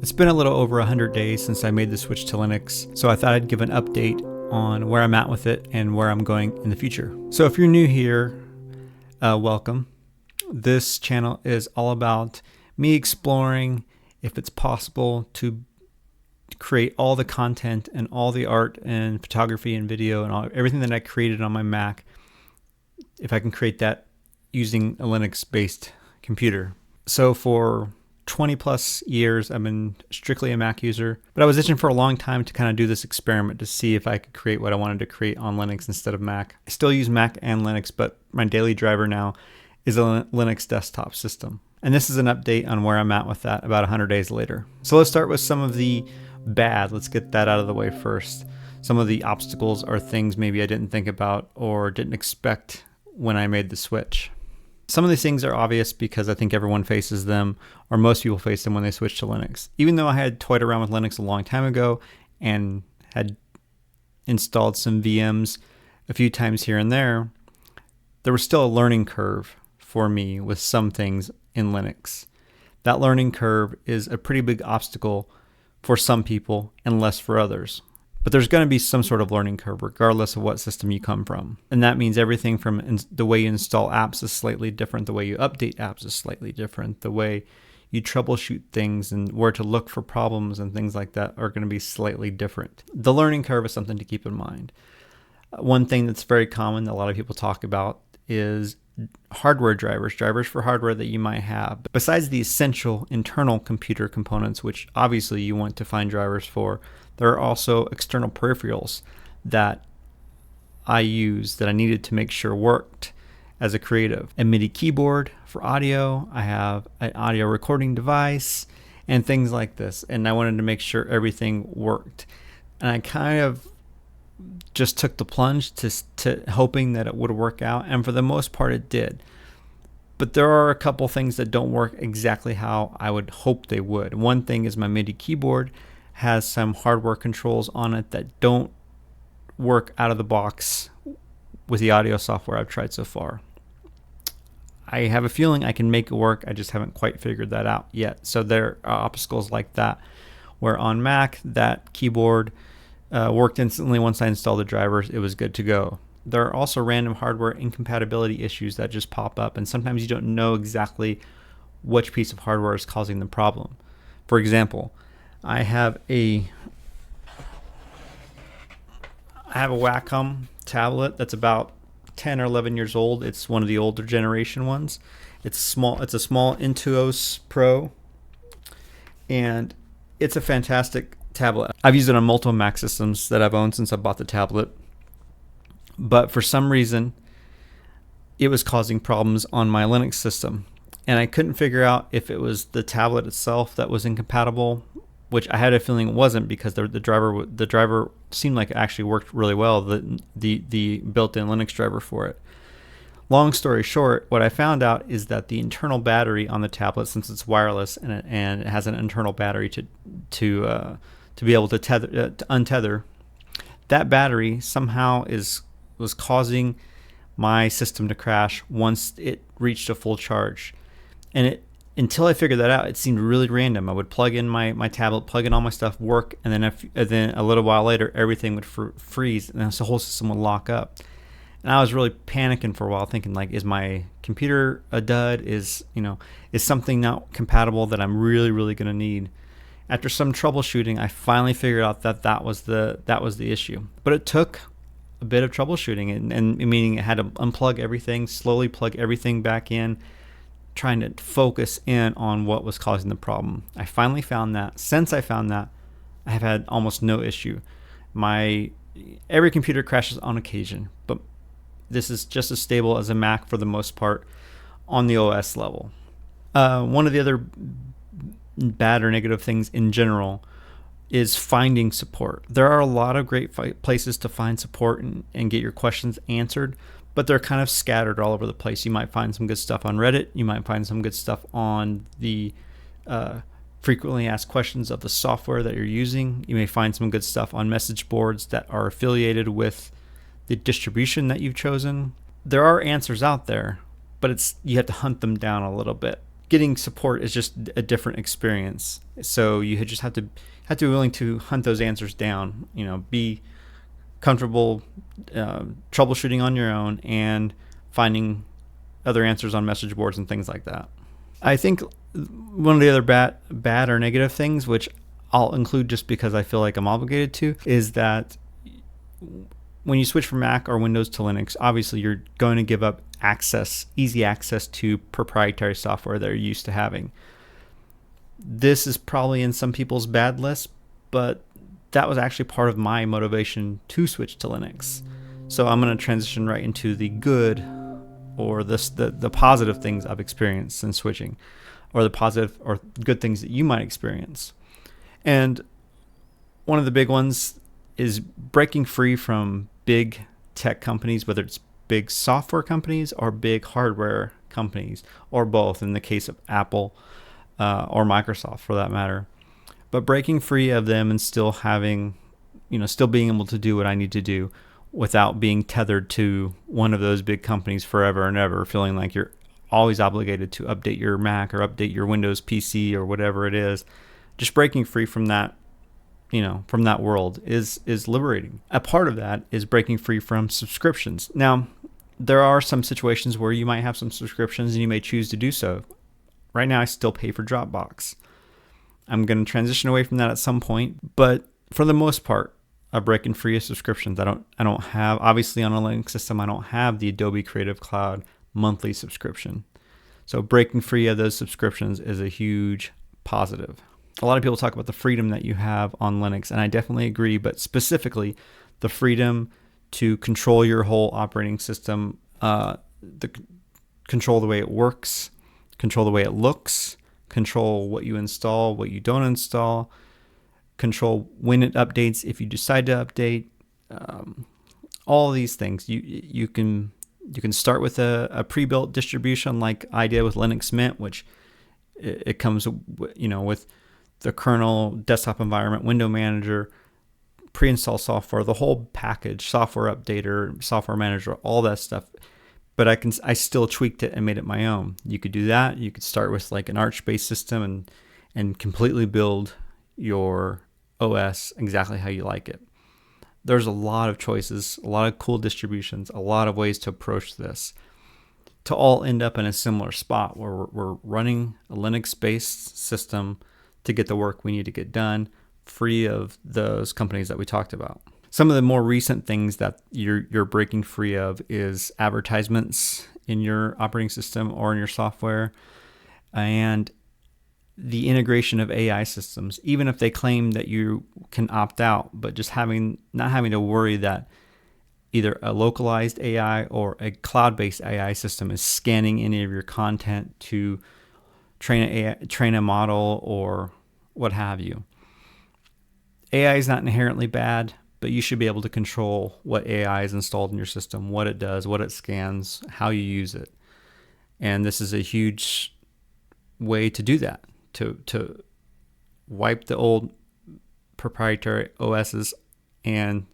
It's been a little over 100 days since I made the switch to Linux, so I thought I'd give an update on where I'm at with it and where I'm going in the future. So if you're new here, welcome. This channel is all about me exploring if it's possible to create all the content and all the art and photography and video and everything that I created on my Mac, if I can create that using a Linux-based computer. So for 20 plus years, I've been strictly a Mac user, but I was itching for a long time to kind of do this experiment to see if I could create what I wanted to create on Linux instead of Mac. I still use Mac and Linux, but my daily driver now is a Linux desktop system. And this is an update on where I'm at with that about 100 days later. So let's start with some of the bad. Let's get that out of the way first. Some of the obstacles are things maybe I didn't think about or didn't expect when I made the switch. Some of these things are obvious because I think everyone faces them, or most people face them when they switch to Linux. Even though I had toyed around with Linux a long time ago and had installed some VMs a few times here and there was still a learning curve for me with some things in Linux. That learning curve is a pretty big obstacle for some people and less for others. But there's going to be some sort of learning curve regardless of what system you come from. And that means everything from the way you install apps is slightly different, the way you update apps is slightly different, the way you troubleshoot things and where to look for problems and things like that are going to be slightly different. The learning curve is something to keep in mind. One thing that's very common that a lot of people talk about is hardware drivers for hardware that you might have. Besides the essential internal computer components, which obviously you want to find drivers for, there are also external peripherals that I use that I needed to make sure worked as a creative. A MIDI keyboard for audio, I have an audio recording device, and things like this. And I wanted to make sure everything worked. And I kind of just took the plunge to hoping that it would work out, and for the most part it did. But there are a couple things that don't work exactly how I would hope they would. One thing is my MIDI keyboard has some hardware controls on it that don't work out of the box with the audio software I've tried so far. I have a feeling I can make it work, I just haven't quite figured that out yet. So there are obstacles like that, where on Mac that keyboard worked instantly once I installed the drivers. It was good to go. There are also random hardware incompatibility issues that just pop up, and sometimes you don't know exactly which piece of hardware is causing the problem. For example, I have a Wacom tablet that's about 10 or 11 years old. It's one of the older generation ones. It's small. It's a small Intuos Pro, and it's a fantastic tablet. I've used it on multiple Mac systems that I've owned since I bought the tablet, but for some reason it was causing problems on my Linux system, and I couldn't figure out if it was the tablet itself that was incompatible, which I had a feeling it wasn't, because the driver seemed like it actually worked really well, the built-in Linux driver for it. Long story short, what I found out is that the internal battery on the tablet, since it's wireless and it has an internal battery to be able to untether, that battery somehow was causing my system to crash once it reached a full charge. And until I figured that out, it seemed really random. I would plug in my tablet, plug in all my stuff, work, and then a little while later, everything would freeze, and the whole system would lock up. And I was really panicking for a while, thinking like, is my computer a dud? Is something not compatible that I'm really, really going to need? After some troubleshooting, I finally figured out that was the issue. But it took a bit of troubleshooting, and meaning I had to unplug everything, slowly plug everything back in, trying to focus in on what was causing the problem. I finally found that. Since I found that, I have had almost no issue. Every computer crashes on occasion, but this is just as stable as a Mac for the most part on the OS level. One of the other bad or negative things in general is finding support. There are a lot of great places to find support and get your questions answered, but they're kind of scattered all over the place. You might find some good stuff on Reddit. You might find some good stuff on the frequently asked questions of the software that you're using. You may find some good stuff on message boards that are affiliated with the distribution that you've chosen. There are answers out there, but you have to hunt them down a little bit. getting support is just a different experience. So you just have to be willing to hunt those answers down. Be comfortable troubleshooting on your own and finding other answers on message boards and things like that. I think one of the other bad or negative things, which I'll include just because I feel like I'm obligated to, is that when you switch from Mac or Windows to Linux, obviously you're going to give up easy access to proprietary software they're used to having. This is probably in some people's bad list, but that was actually part of my motivation to switch to Linux. So I'm going to transition right into the good or the positive things I've experienced since switching, or the positive or good things that you might experience. And one of the big ones is breaking free from big tech companies, whether it's big software companies or big hardware companies, or both in the case of Apple or Microsoft for that matter. But breaking free of them and still having, still being able to do what I need to do without being tethered to one of those big companies forever and ever, feeling like you're always obligated to update your Mac or update your Windows PC or whatever it is. Just breaking free from that, from that world is liberating. A part of that is breaking free from subscriptions. Now, there are some situations where you might have some subscriptions and you may choose to do so. Right now, I still pay for Dropbox. I'm going to transition away from that at some point, but for the most part, I'm breaking free of subscriptions. I don't have, obviously on a Linux system, I don't have the Adobe Creative Cloud monthly subscription. So breaking free of those subscriptions is a huge positive. A lot of people talk about the freedom that you have on Linux, and I definitely agree, but specifically the freedom to control your whole operating system, control the way it works, control the way it looks, control what you install, what you don't install, control when it updates if you decide to update. All these things. You can start with a pre-built distribution like I did with Linux Mint, which it comes with the kernel, desktop environment, window manager, pre-install software, the whole package, software updater, software manager, all that stuff. But I still tweaked it and made it my own. You could do that. You could start with like an Arch-based system and completely build your OS exactly how you like it. There's a lot of choices, a lot of cool distributions, a lot of ways to approach this to all end up in a similar spot where we're running a Linux-based system to get the work we need to get done, free of those companies that we talked about. Some of the more recent things that you're breaking free of is advertisements in your operating system or in your software, and the integration of AI systems. Even if they claim that you can opt out, but just not having to worry that either a localized AI or a cloud-based AI system is scanning any of your content to train a model or what have you. AI is not inherently bad, but you should be able to control what AI is installed in your system, what it does, what it scans, how you use it. And this is a huge way to do that, to wipe the old proprietary OSs and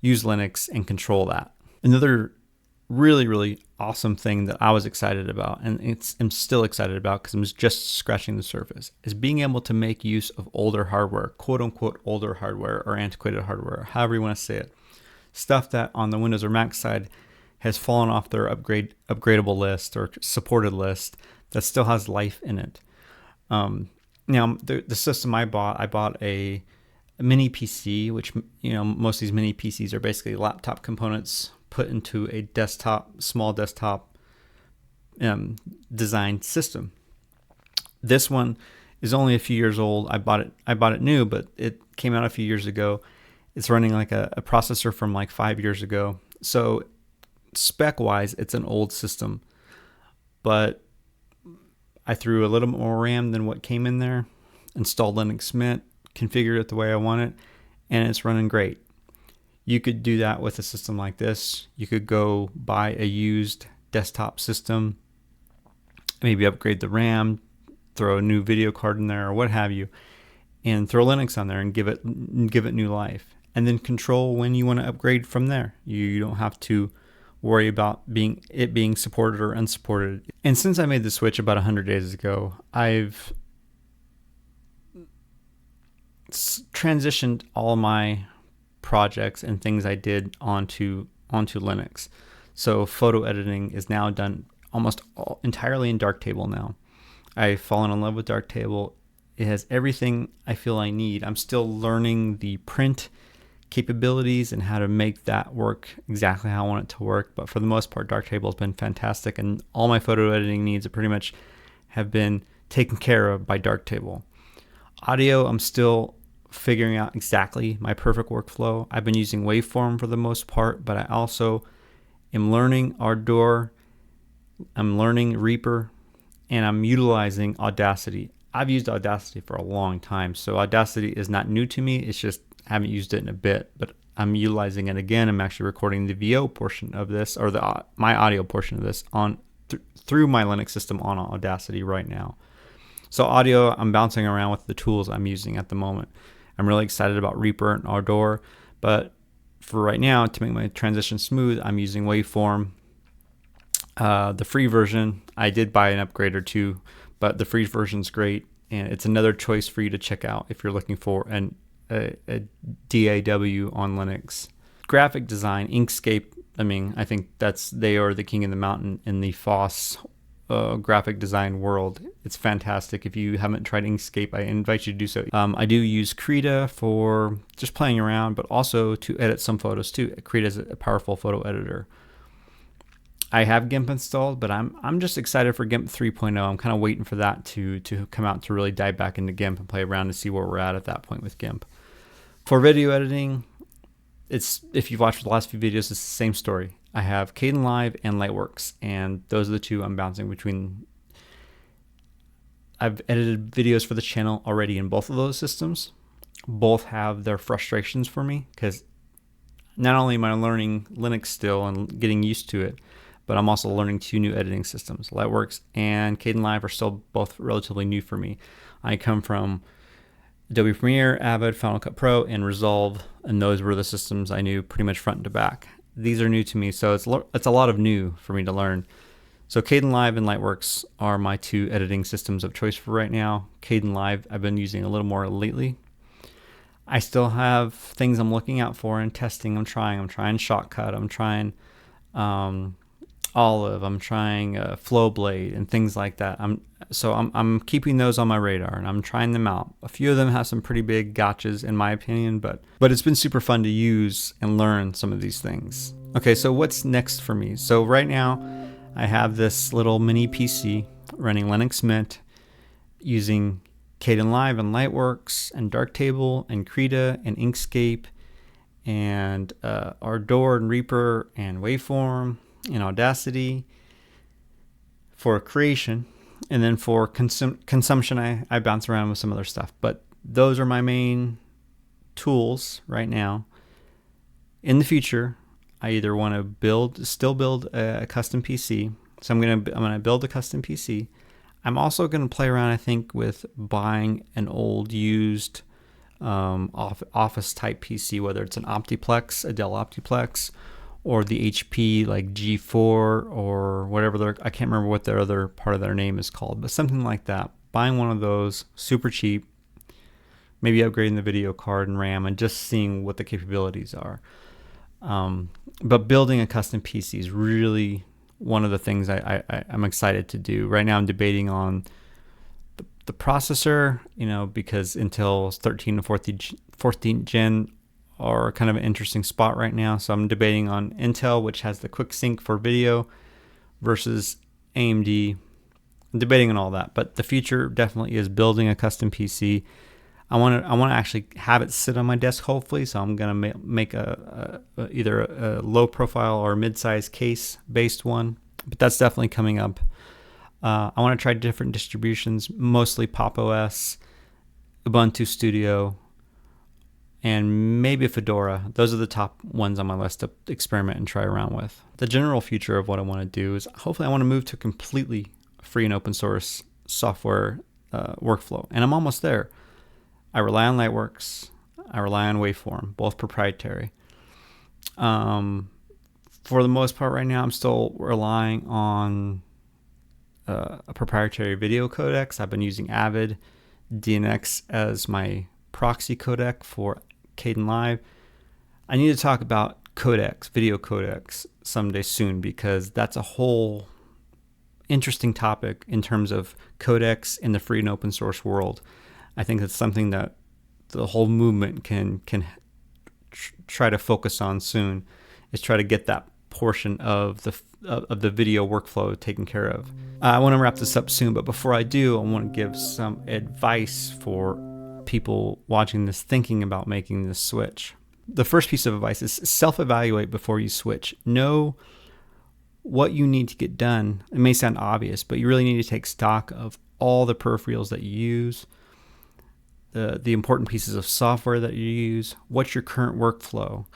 use Linux and control that. Another really, really awesome thing that I was excited about, and I'm still excited about because I'm just scratching the surface, is being able to make use of older hardware, quote unquote older hardware or antiquated hardware, however you want to say it. Stuff that on the Windows or Mac side has fallen off their upgradable list or supported list that still has life in it. Now, the system I bought a mini PC, which, most of these mini PCs are basically laptop components put into a small desktop designed system. This one is only a few years old. I bought it new, but it came out a few years ago. It's running like a processor from like 5 years ago. So spec wise, it's an old system, but I threw a little bit more RAM than what came in there, installed Linux Mint, configured it the way I want it, and it's running great. You could do that with a system like this. You could go buy a used desktop system, maybe upgrade the RAM, throw a new video card in there or what have you, and throw Linux on there and give it new life. And then control when you want to upgrade from there. You don't have to worry about it being supported or unsupported. And since I made the switch about 100 days ago, I've transitioned all my projects and things I did onto Linux. So photo editing is now done almost entirely in Darktable now. I've fallen in love with Darktable. It has everything I feel I need. I'm still learning the print capabilities and how to make that work exactly how I want it to work. But for the most part, Darktable has been fantastic, and all my photo editing needs pretty much have been taken care of by Darktable. Audio, I'm still figuring out exactly my perfect workflow. I've been using Waveform for the most part, but I also am learning Ardour, I'm learning Reaper, and I'm utilizing Audacity. I've used Audacity for a long time, so Audacity is not new to me. It's just I haven't used it in a bit, but I'm utilizing it again. I'm actually recording the VO portion of this, or my audio portion of this, on through my Linux system on Audacity right now. So audio, I'm bouncing around with the tools I'm using at the moment. I'm really excited about Reaper and Ardour, but for right now, to make my transition smooth, I'm using Waveform. The free version, I did buy an upgrade or two, but the free version's great, and it's another choice for you to check out if you're looking for a DAW on Linux. Graphic design, Inkscape, I think they are the king of the mountain in the FOSS graphic design world. It's fantastic. If you haven't tried Inkscape, I invite you to do so. I do use Krita for just playing around, but also to edit some photos too. Krita is a powerful photo editor. I have GIMP installed, but I'm just excited for GIMP 3.0. I'm kind of waiting for that to come out to really dive back into GIMP and play around to see where we're at that point with GIMP. For video editing, if you've watched the last few videos, it's the same story. I have Kdenlive and Lightworks, and those are the two I'm bouncing between. I've edited videos for the channel already in both of those systems. Both have their frustrations for me, because not only am I learning Linux still and getting used to it, but I'm also learning two new editing systems. Lightworks and Kdenlive are still both relatively new for me. I come from Adobe Premiere, Avid, Final Cut Pro, and Resolve, and those were the systems I knew pretty much front to back. These are new to me, so it's a lot of new for me to learn. So Kdenlive and Lightworks are my two editing systems of choice for right now. Kdenlive I've been using a little more lately. I still have things I'm looking out for and testing. I'm trying Shotcut. I'm trying Olive. I'm trying Flowblade and things like that. I'm keeping those on my radar and I'm trying them out. A few of them have some pretty big gotchas in my opinion, but it's been super fun to use and learn some of these things. Okay, so what's next for me? So right now I have this little mini PC running Linux Mint using Kdenlive and Lightworks and Darktable and Krita and Inkscape and Ardour and Reaper and Waveform and Audacity for creation, and then for consumption I bounce around with some other stuff, but those are my main tools right now. In the future, I either want to still build a custom PC, so I'm gonna build a custom PC. I'm also going to play around, I think, with buying an old used office type PC, whether it's an Optiplex, a Dell Optiplex, or the HP like G4 or whatever I can't remember what their other part of their name is called, but something like that. Buying one of those, super cheap, maybe upgrading the video card and RAM and just seeing what the capabilities are. But building a custom PC is really one of the things I'm excited to do. Right now I'm debating on the processor, because Intel's 13 and 14th gen are kind of an interesting spot right now. So I'm debating on Intel, which has the quick sync for video, versus AMD. I'm debating on all that, but the future definitely is building a custom PC. I want to actually have it sit on my desk, hopefully. So I'm gonna make either a low profile or mid-size case based one, but that's definitely coming up. I want to try different distributions, mostly Pop! OS, Ubuntu Studio, and maybe Fedora. Those are the top ones on my list to experiment and try around with. The general future of what I want to do is hopefully I want to move to completely free and open source software workflow, and I'm almost there. I rely on Lightworks. I rely on Waveform, both proprietary. For the most part right now, I'm still relying on a proprietary video codecs. I've been using Avid DNX as my proxy codec for Kdenlive. I need to talk about codecs, video codecs, someday soon, because that's a whole interesting topic in terms of codecs in the free and open source world. I think that's something that the whole movement can try to focus on soon, is try to get that portion of the video workflow taken care of. I want to wrap this up soon, but before I do, I want to give some advice for people watching this thinking about making this switch. The first piece of advice is self-evaluate before you switch. Know what you need to get done. It may sound obvious, but you really need to take stock of all the peripherals that you use, the important pieces of software that you use, what's your current workflow,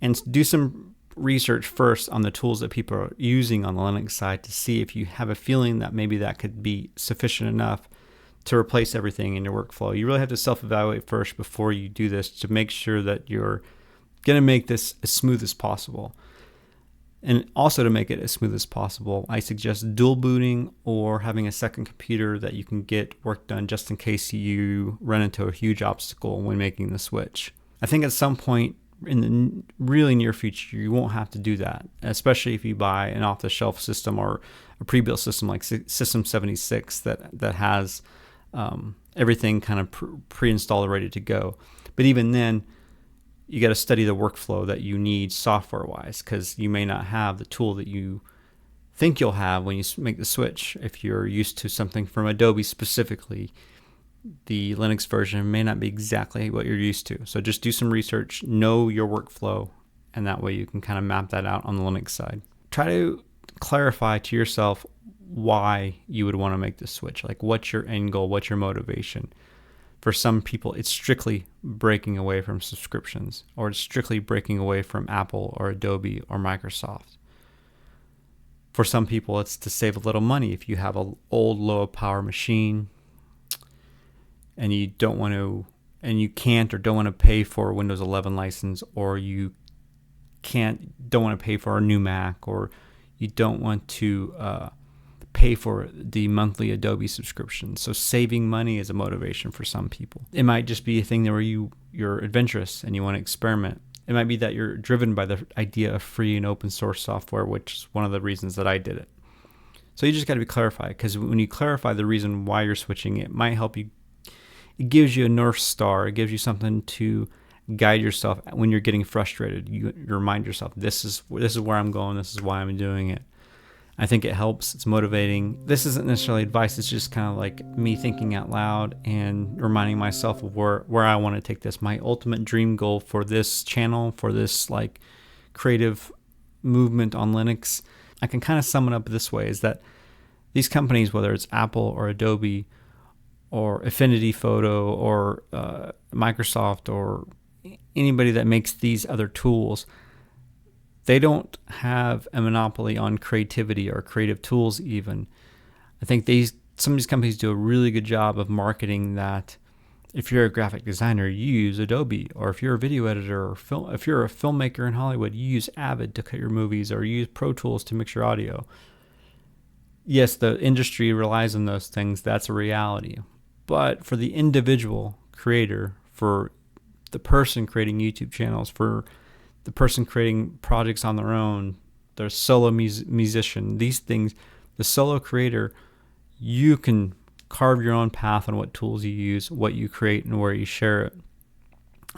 and do some research first on the tools that people are using on the Linux side to see if you have a feeling that maybe that could be sufficient enough to replace everything in your workflow. You really have to self-evaluate first before you do this to make sure that you're going to make this as smooth as possible. And also, to make it as smooth as possible, I suggest dual booting or having a second computer that you can get work done just in case you run into a huge obstacle when making the switch. I think at some point in the really near future, you won't have to do that, especially if you buy an off-the-shelf system or a pre-built system like System 76 that has everything kind of pre-installed, ready to go. But even then, you got to study the workflow that you need software-wise, because you may not have the tool that you think you'll have when you make the switch. If you're used to something from Adobe specifically, the Linux version may not be exactly what you're used to. So just do some research, know your workflow, and that way you can kind of map that out on the Linux side. Try to clarify to yourself why you would want to make this switch. Like, what's your end goal? What's your motivation? For some people, it's strictly breaking away from subscriptions, or it's strictly breaking away from Apple or Adobe or Microsoft. For some people, it's to save a little money. If you have an old low power machine and you don't want to, and you can't or don't want to pay for a Windows 11 license, or you don't want to pay for a new Mac, or you don't want to pay for the monthly Adobe subscription. So saving money is a motivation for some people. It might just be a thing where you're adventurous and you want to experiment. It might be that you're driven by the idea of free and open source software, which is one of the reasons that I did it. So you just got to be clarified, because when you clarify the reason why you're switching, it might help you. It gives you a North Star. It gives you something to guide yourself when you're getting frustrated. You remind yourself, this is where I'm going. This is why I'm doing it. I think it helps. It's motivating. This isn't necessarily advice. It's just kind of like me thinking out loud and reminding myself of where I want to take this. My ultimate dream goal for this channel, for this like creative movement on Linux, I can kind of sum it up this way, is that these companies, whether it's Apple or Adobe or Affinity Photo or Microsoft or anybody that makes these other tools, they don't have a monopoly on creativity or creative tools even. I think some of these companies do a really good job of marketing that if you're a graphic designer, you use Adobe, or if you're a video editor, or if you're a filmmaker in Hollywood, you use Avid to cut your movies, or you use Pro Tools to mix your audio. Yes, the industry relies on those things. That's a reality. But for the individual creator, for the person creating YouTube channels, for the person creating projects on their own, their solo musician, these things, the solo creator, you can carve your own path on what tools you use, what you create, and where you share it.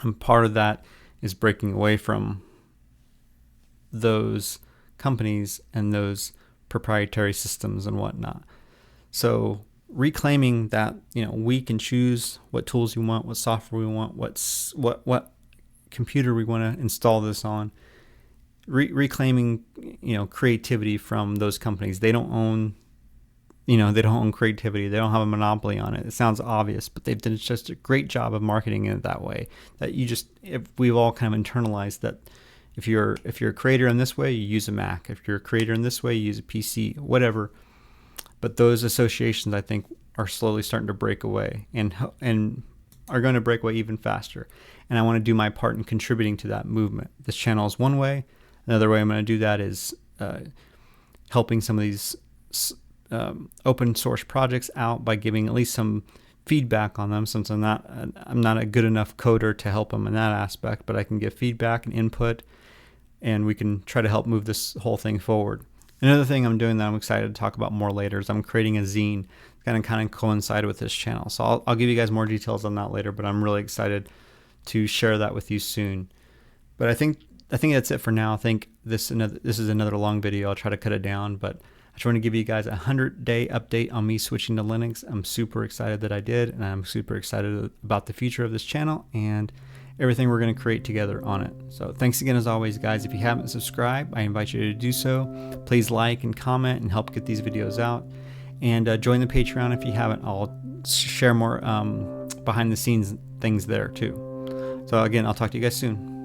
And part of that is breaking away from those companies and those proprietary systems and whatnot. So reclaiming that, we can choose what tools we want, what software we want, what computer we want to install this on. Reclaiming, creativity from those companies. They don't own, they don't own creativity. They don't have a monopoly on it. It sounds obvious, but they've done just a great job of marketing it that way. That we've all kind of internalized that if you're a creator in this way, you use a Mac. If you're a creator in this way, you use a PC, whatever. But those associations, I think, are slowly starting to break away and are going to break away even faster. And I want to do my part in contributing to that movement. This channel is one way. Another way I'm going to do that is helping some of these open source projects out by giving at least some feedback on them, since I'm not a good enough coder to help them in that aspect, but I can give feedback and input, and we can try to help move this whole thing forward. Another thing I'm doing that I'm excited to talk about more later is I'm creating a zine kind of coincide with this channel. So I'll give you guys more details on that later, but I'm really excited to share that with you soon. But I think that's it for now. I think this is another long video. I'll try to cut it down, but I just want to give you guys a 100-day update on me switching to Linux. I'm super excited that I did, and I'm super excited about the future of this channel and everything we're going to create together on it. So thanks again as always, guys. If you haven't subscribed, I invite you to do so. Please like and comment and help get these videos out. And join the Patreon if you haven't. I'll share more behind the scenes things there too. So again, I'll talk to you guys soon.